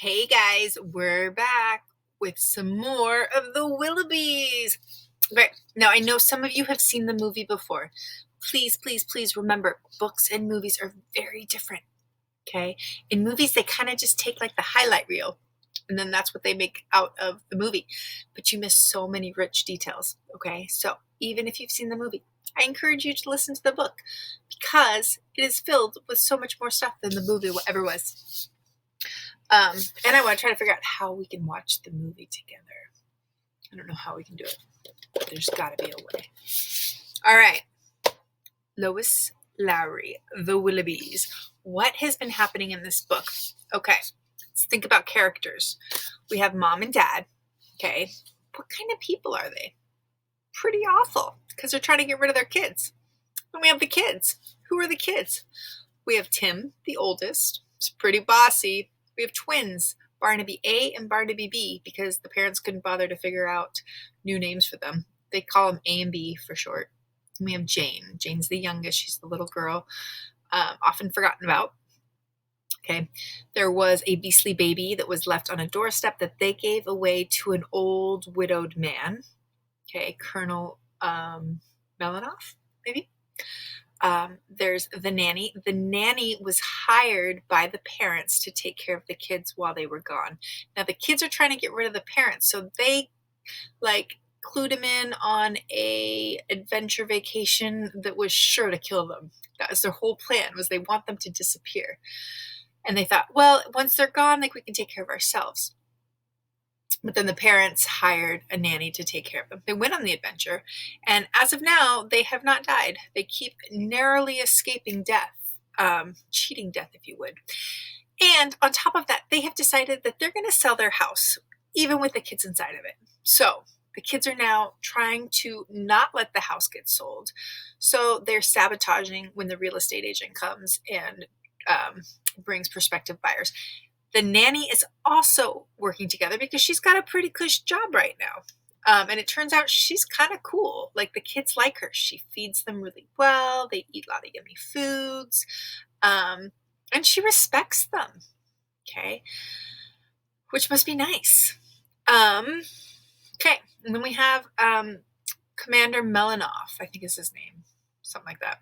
Hey guys, we're back with some more of the Willoughbys. Okay, now I know some of you have seen the movie before. Please, please, please remember, books and movies are very different. Okay, in movies they kind of just take like the highlight reel, and then that's what they make out of the movie. But you miss so many rich details. Okay, so even if you've seen the movie, I encourage you to listen to the book because it is filled with so much more stuff than the movie ever was. And I want to try to figure out how we can watch the movie together. I don't know how we can do it, but there's got to be a way. All right. Lois Lowry, the Willoughbys. What has been happening in this book? Okay, let's think about characters. We have mom and dad. Okay, what kind of people are they? Pretty awful because they're trying to get rid of their kids. Then we have the kids. Who are the kids? We have Tim, the oldest. He's pretty bossy. We have twins, Barnaby A and Barnaby B, because the parents couldn't bother to figure out new names for them. They call them A and B for short. And we have Jane. Jane's the youngest. She's the little girl, often forgotten about. Okay. There was a beastly baby that was left on a doorstep that they gave away to an old widowed man. Okay, Colonel Melanoff, maybe. There's the nanny. The nanny was hired by the parents to take care of the kids while they were gone. Now the kids are trying to get rid of the parents, so they clued him in on a adventure vacation that was sure to kill them. That was their whole plan, was they want them to disappear. And they thought, well, once they're gone, we can take care of ourselves. But then the parents hired a nanny to take care of them. They went on the adventure, and as of now, they have not died. They keep narrowly escaping death, cheating death, if you would. And on top of that, they have decided that they're going to sell their house, even with the kids inside of it. So the kids are now trying to not let the house get sold. So they're sabotaging when the real estate agent comes and brings prospective buyers. The nanny is also working together because she's got a pretty cush job right now. And it turns out she's kind of cool. Like, the kids like her. She feeds them really well. They eat a lot of yummy foods. And she respects them. Okay. Which must be nice. Okay. And then we have Commander Melanoff, I think is his name. Something like that.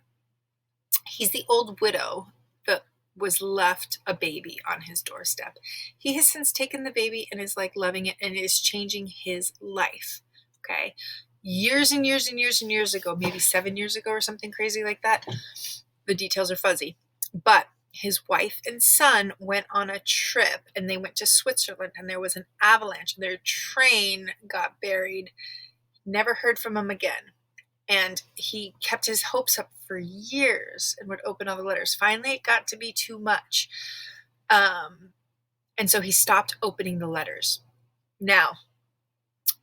He's the old widow that was left a baby on his doorstep. He has since taken the baby and is loving it and is changing his life. Okay. Years and years and years and years ago, maybe 7 years ago or something crazy like that. The details are fuzzy. But his wife and son went on a trip and they went to Switzerland, and there was an avalanche and their train got buried. Never heard from him again. And he kept his hopes up for years and would open all the letters. Finally, it got to be too much. And so he stopped opening the letters. Now,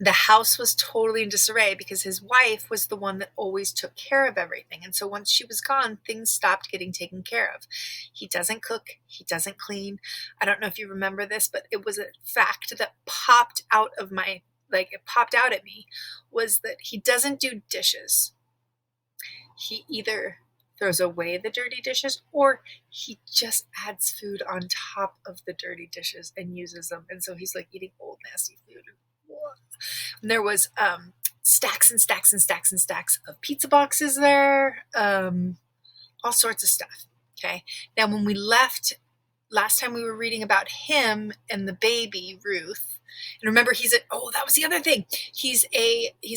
the house was totally in disarray because his wife was the one that always took care of everything. And so once she was gone, things stopped getting taken care of. He doesn't cook. He doesn't clean. I don't know if you remember this, but it was a fact that popped out of my it popped out at me, was that he doesn't do dishes. He either throws away the dirty dishes or he just adds food on top of the dirty dishes and uses them. And so he's eating old, nasty food. And there was stacks and stacks and stacks and stacks of pizza boxes there, all sorts of stuff. Okay. Now, when we left last time, we were reading about him and the baby, Ruth. And remember, that was the other thing. He's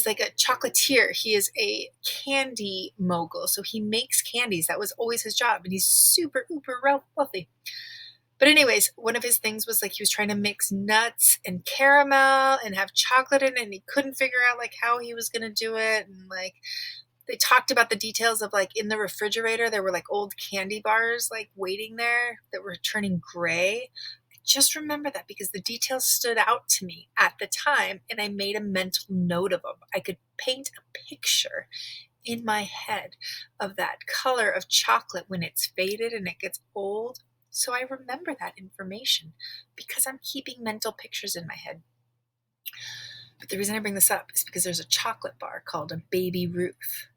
like a chocolatier. He is a candy mogul. So he makes candies. That was always his job. And he's super, uber wealthy. But anyways, one of his things was he was trying to mix nuts and caramel and have chocolate in it. And he couldn't figure out how he was going to do it. And they talked about the details of in the refrigerator, there were old candy bars waiting there that were turning gray. Just remember that because the details stood out to me at the time and I made a mental note of them. I could paint a picture in my head of that color of chocolate when it's faded and it gets old. So I remember that information because I'm keeping mental pictures in my head. But the reason I bring this up is because there's a chocolate bar called a Baby Ruth.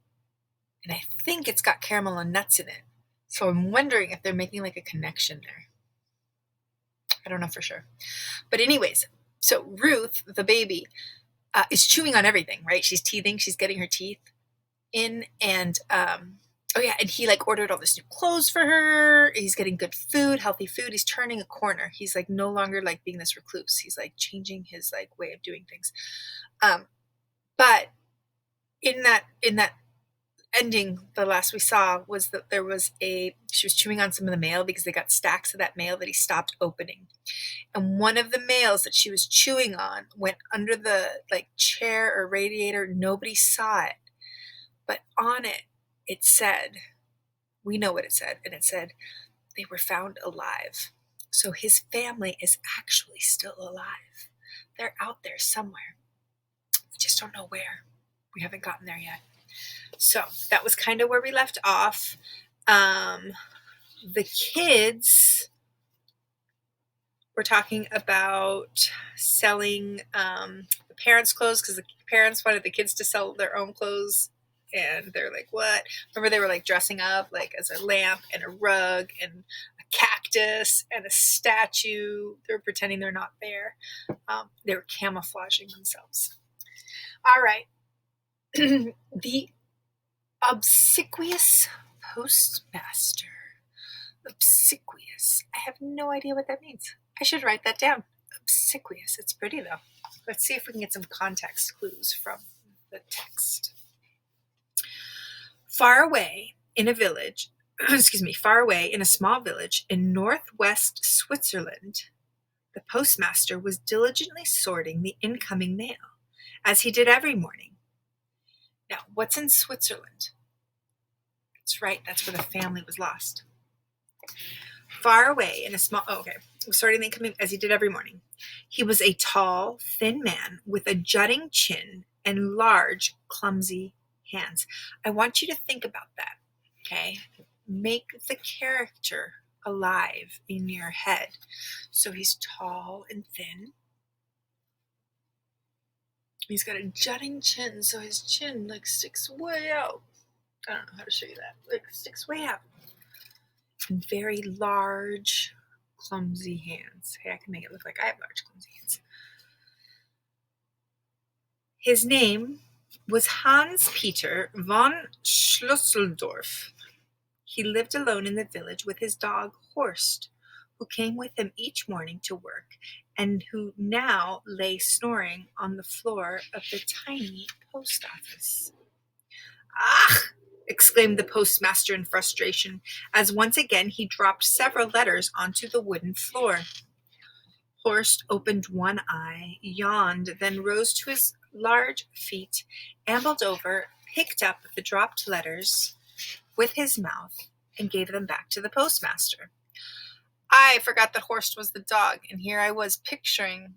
And I think it's got caramel and nuts in it. So I'm wondering if they're making a connection there. I don't know for sure. But anyways, so Ruth, the baby, is chewing on everything, right? She's teething. She's getting her teeth in. And oh yeah, and he like ordered all this new clothes for her. He's getting good food, healthy food. He's turning a corner. He's like no longer like being this recluse. He's like changing his like way of doing things. But in that ending, the last we saw was that she was chewing on some of the mail because they got stacks of that mail that he stopped opening. And one of the mails that she was chewing on went under the like chair or radiator. Nobody saw it. But on it, it said, we know what it said, and it said, they were found alive. So his family is actually still alive. They're out there somewhere. We just don't know where. We haven't gotten there yet. So that was kind of where we left off. The kids were talking about selling the parents' clothes because the parents wanted the kids to sell their own clothes. And they're like, what? Remember, they were like dressing up like as a lamp and a rug and a cactus and a statue. They were pretending they're not there. They were camouflaging themselves. All right. The obsequious postmaster. Obsequious. I have no idea what that means. I should write that down. Obsequious. It's pretty though. Let's see if we can get some context clues from the text. Far away in a small village in northwest Switzerland, the postmaster was diligently sorting the incoming mail, as he did every morning. Now, what's in Switzerland? That's right, that's where the family was lost. Far away in a small, sorting the incoming, as he did every morning. He was a tall, thin man with a jutting chin and large, clumsy hands. I want you to think about that, okay? Make the character alive in your head. So he's tall and thin. He's got a jutting chin, so his chin like sticks way out. I don't know how to show you that. Like sticks way out. And very large, clumsy hands. Hey, I can make it look like I have large, clumsy hands. His name was Hans Peter von Schlüsseldorf. He lived alone in the village with his dog Horst, who came with him each morning to work and who now lay snoring on the floor of the tiny post office. Ah! Exclaimed the postmaster in frustration, as once again he dropped several letters onto the wooden floor. Horst opened one eye, yawned, then rose to his large feet, ambled over, picked up the dropped letters with his mouth, and gave them back to the postmaster. I forgot that Horst was the dog, and here I was picturing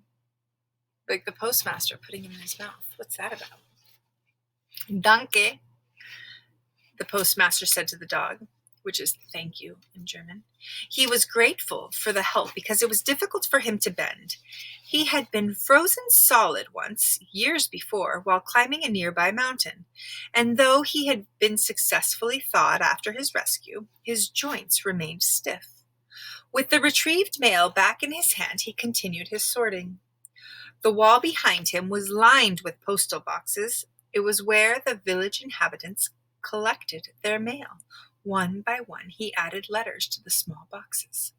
like the postmaster putting him in his mouth. What's that about? Danke, the postmaster said to the dog, which is thank you in German. He was grateful for the help because it was difficult for him to bend. He had been frozen solid once, years before, while climbing a nearby mountain, and though he had been successfully thawed after his rescue, his joints remained stiff. With the retrieved mail back in his hand, he continued his sorting. The wall behind him was lined with postal boxes. It was where the village inhabitants collected their mail. One by one, he added letters to the small boxes.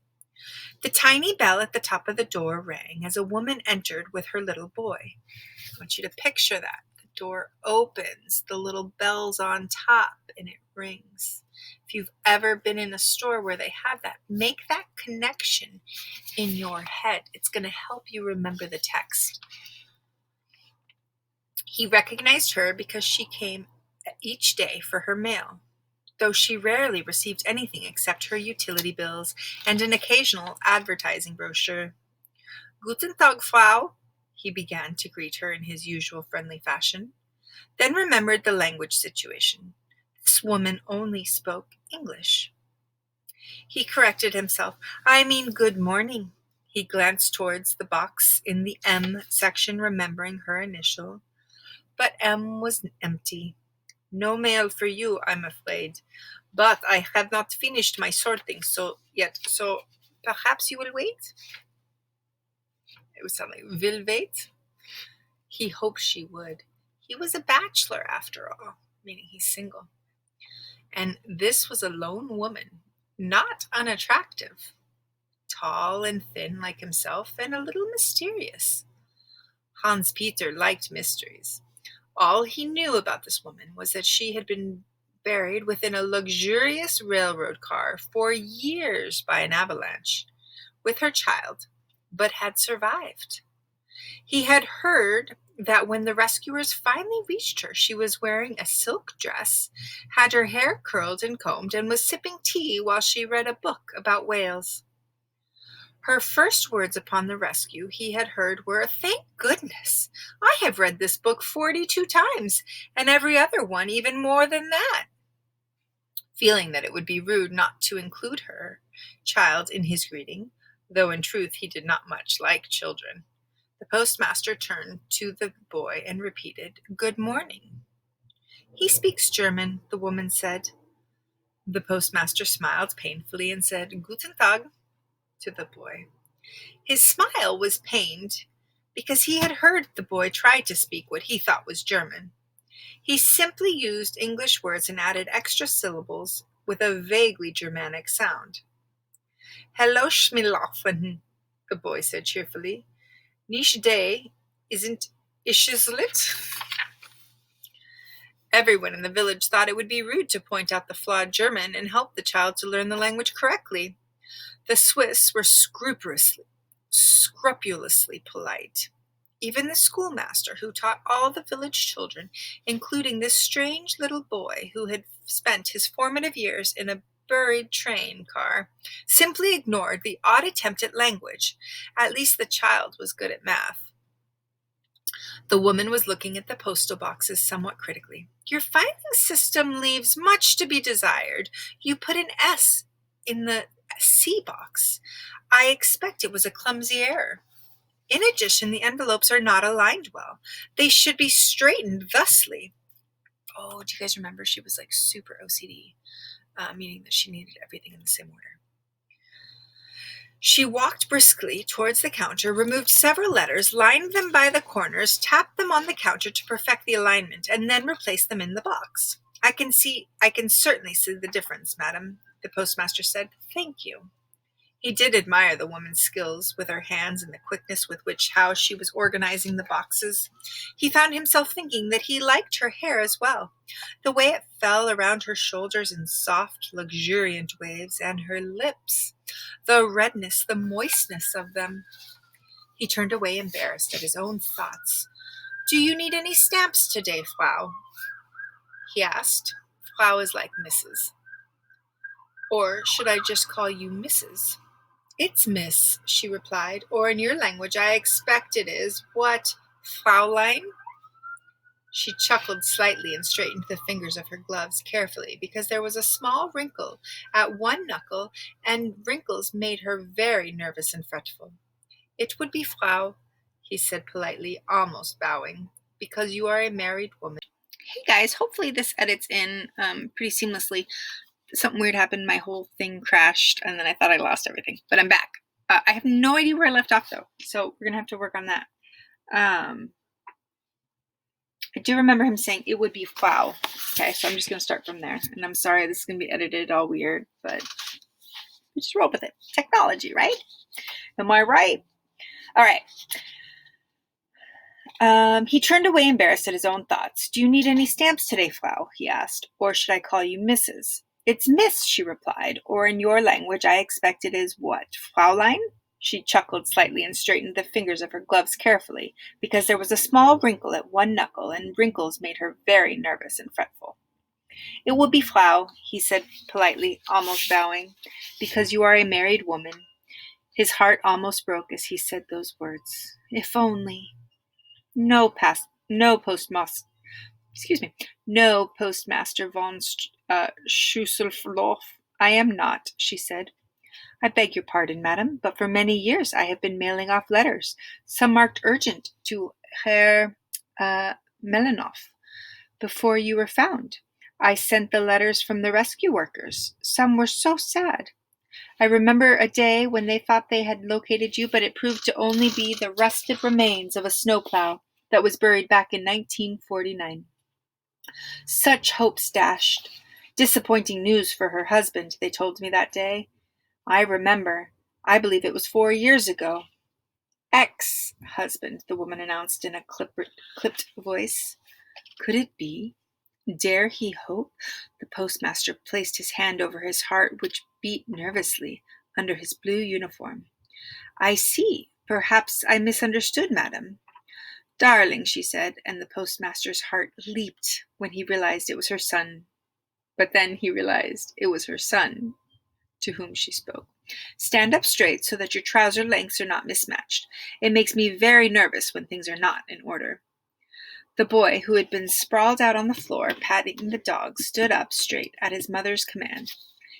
The tiny bell at the top of the door rang as a woman entered with her little boy. I want you to picture that. The door opens, the little bell's on top, and it rings. If you've ever been in a store where they have that, make that connection in your head. It's going to help you remember the text. He recognized her because she came each day for her mail, though she rarely received anything except her utility bills and an occasional advertising brochure. Guten Tag, Frau, he began to greet her in his usual friendly fashion, then remembered the language situation. This woman only spoke English. He corrected himself. I mean, good morning. He glanced towards the box in the M section, remembering her initial. But M was empty. No mail for you, I'm afraid. But I have not finished my sorting yet, so perhaps you will wait? It would sound like Willoughbys. He hoped she would. He was a bachelor after all, meaning he's single. And this was a lone woman, not unattractive, tall and thin like himself, and a little mysterious. Hans Peter liked mysteries. All he knew about this woman was that she had been buried within a luxurious railroad car for years by an avalanche with her child, but had survived. He had heard that when the rescuers finally reached her, she was wearing a silk dress, had her hair curled and combed, and was sipping tea while she read a book about whales. Her first words upon the rescue, he had heard, were, "Thank goodness! I have read this book 42 times, and every other one even more than that." Feeling that it would be rude not to include her child in his greeting, though in truth he did not much like children, the postmaster turned to the boy and repeated, "Good morning." "He speaks German," the woman said. The postmaster smiled painfully and said, "Guten Tag," to the boy. His smile was pained because he had heard the boy try to speak what he thought was German. He simply used English words and added extra syllables with a vaguely Germanic sound. "Hello, Schmilaufen," the boy said cheerfully. "Nicht day, isn't Ischislit?" Everyone in the village thought it would be rude to point out the flawed German and help the child to learn the language correctly. The Swiss were scrupulously polite. Even the schoolmaster, who taught all the village children, including this strange little boy who had spent his formative years in a buried train car, simply ignored the odd attempt at language. At least the child was good at math. The woman was looking at the postal boxes somewhat critically. "Your filing system leaves much to be desired. You put an S in the C box. I expect it was a clumsy error. In addition, the envelopes are not aligned well. They should be straightened thusly." Oh, do you guys remember she was like super OCD, meaning that she needed everything in the same order. She walked briskly towards the counter, removed several letters, lined them by the corners, tapped them on the counter to perfect the alignment, and then replaced them in the box. I can certainly see the difference, madam," the postmaster said. "Thank you." He did admire the woman's skills with her hands and the quickness with which she was organizing the boxes. He found himself thinking that he liked her hair as well, the way it fell around her shoulders in soft, luxuriant waves, and her lips, the redness, the moistness of them. He turned away embarrassed at his own thoughts. "Do you need any stamps today, Frau?" he asked. Frau is like Mrs. "Or should I just call you Mrs.?" "It's Miss," she replied, "or in your language I expect it is, what, Fraulein?" She chuckled slightly and straightened the fingers of her gloves carefully because there was a small wrinkle at one knuckle, and wrinkles made her very nervous and fretful. "It would be Frau," he said politely, almost bowing, "because you are a married woman." Hey guys, hopefully this edits in pretty seamlessly. Something weird happened. My whole thing crashed, and then I thought I lost everything. But I'm back. I have no idea where I left off, though. So we're going to have to work on that. I do remember him saying it would be Frau. Okay, so I'm just going to start from there. And I'm sorry this is going to be edited all weird, but we just roll with it. Technology, right? Am I right? All right. He turned away embarrassed at his own thoughts. "Do you need any stamps today, Frau?" he asked. "Or should I call you Mrs.?" "It's Miss," she replied, "or in your language I expect it is what, Fraulein?" She chuckled slightly and straightened the fingers of her gloves carefully, because there was a small wrinkle at one knuckle, and wrinkles made her very nervous and fretful. "It will be Frau," he said politely, almost bowing, "because you are a married woman." His heart almost broke as he said those words. If only... No postmaster von Schusselfloh. "I am not," she said. "I beg your pardon, madam, but for many years I have been mailing off letters, some marked urgent, to Herr Melanoff, before you were found. I sent the letters from the rescue workers. Some were so sad." I remember a day when they thought they had located you, but it proved to only be the rusted remains of a snowplow that was buried back in 1949. Such hopes dashed. Disappointing news for her husband, they told me that day. I remember. I believe it was 4 years ago. Ex-husband, the woman announced in a clipped voice. Could it be? Dare he hope? The postmaster placed his hand over his heart, which beat nervously under his blue uniform. I see. Perhaps I misunderstood, madam. Darling, she said, and the postmaster's heart leaped when he realized it was her son. But then he realized it was her son to whom she spoke. Stand up straight so that your trouser lengths are not mismatched. It makes me very nervous when things are not in order. The boy, who had been sprawled out on the floor, patting the dog, stood up straight at his mother's command.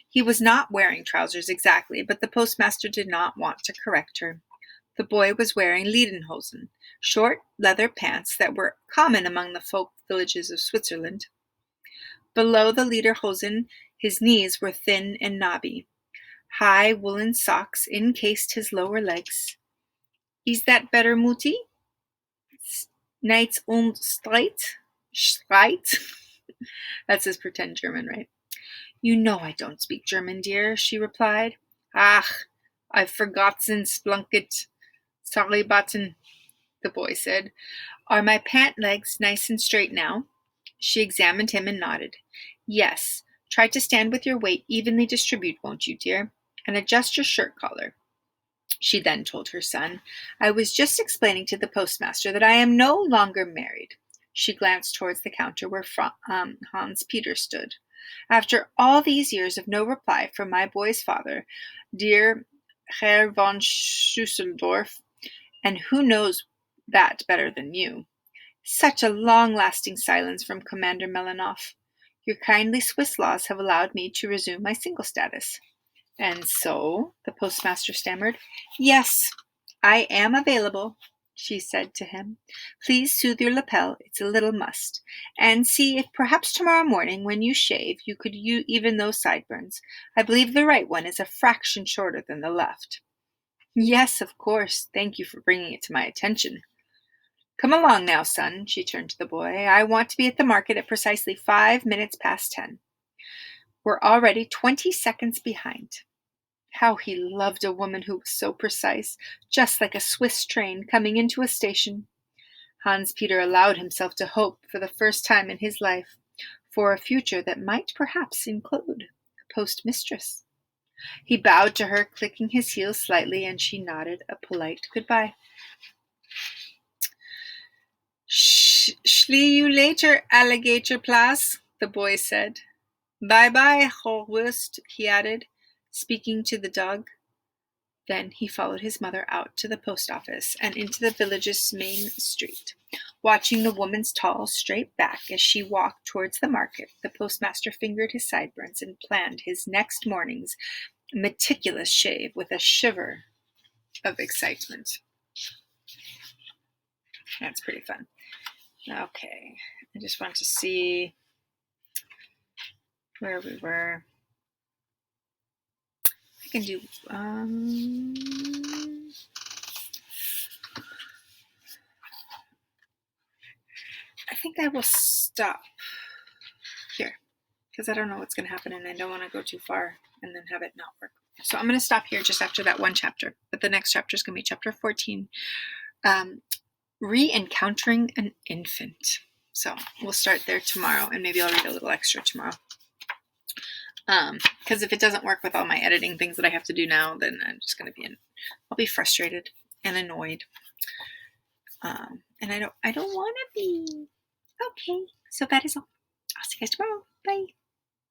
He was not wearing trousers exactly, but the postmaster did not want to correct her. The boy was wearing Lederhosen, short leather pants that were common among the folk villages of Switzerland. Below the Lederhosen, his knees were thin and knobby. High woolen socks encased his lower legs. Is that better, Mutti? Nichts und Streit? That's his pretend German, right? You know I don't speak German, dear, she replied. Ach, I've forgotten Splunket. Sorry, Button, the boy said. Are my pant legs nice and straight now? She examined him and nodded. Yes. Try to stand with your weight evenly distributed, won't you, dear? And adjust your shirt collar. She then told her son, I was just explaining to the postmaster that I am no longer married. She glanced towards the counter where Hans Peter stood. After all these years of no reply from my boy's father, dear Herr von Schusseldorf, and who knows that better than you? Such a long-lasting silence from Commander Melanoff. Your kindly Swiss laws have allowed me to resume my single status. And so, the postmaster stammered. Yes, I am available, she said to him. Please soothe your lapel, it's a little mussed, and see if perhaps tomorrow morning when you shave you could even those sideburns. I believe the right one is a fraction shorter than the left. Yes, of course. Thank you for bringing it to my attention. Come along now, son, she turned to the boy. I want to be at the market at precisely 5 minutes past 10. We're already 20 seconds behind. How he loved a woman who was so precise, just like a Swiss train coming into a station. Hans Peter allowed himself to hope for the first time in his life for a future that might perhaps include a postmistress. He bowed to her, clicking his heels slightly, and she nodded a polite goodbye. Schlee you later, alligator Plas, the boy said. Bye-bye, Horwurst, he added, speaking to the dog. Then he followed his mother out to the post office and into the village's main street. Watching the woman's tall, straight back as she walked towards the market, the postmaster fingered his sideburns and planned his next morning's meticulous shave with a shiver of excitement. That's pretty fun. Okay, I just want to see where we were. I can do, I think I will stop here because I don't know what's going to happen and I don't want to go too far and then have it not work. So I'm going to stop here just after that one chapter, but the next chapter is going to be chapter 14, Re-encountering an infant. So we'll start there tomorrow, and maybe I'll read a little extra tomorrow. Because if it doesn't work with all my editing things that I have to do now, then I'm just going to be I'll be frustrated and annoyed. And I don't want to be. Okay, so that is all. I'll see you guys tomorrow. Bye.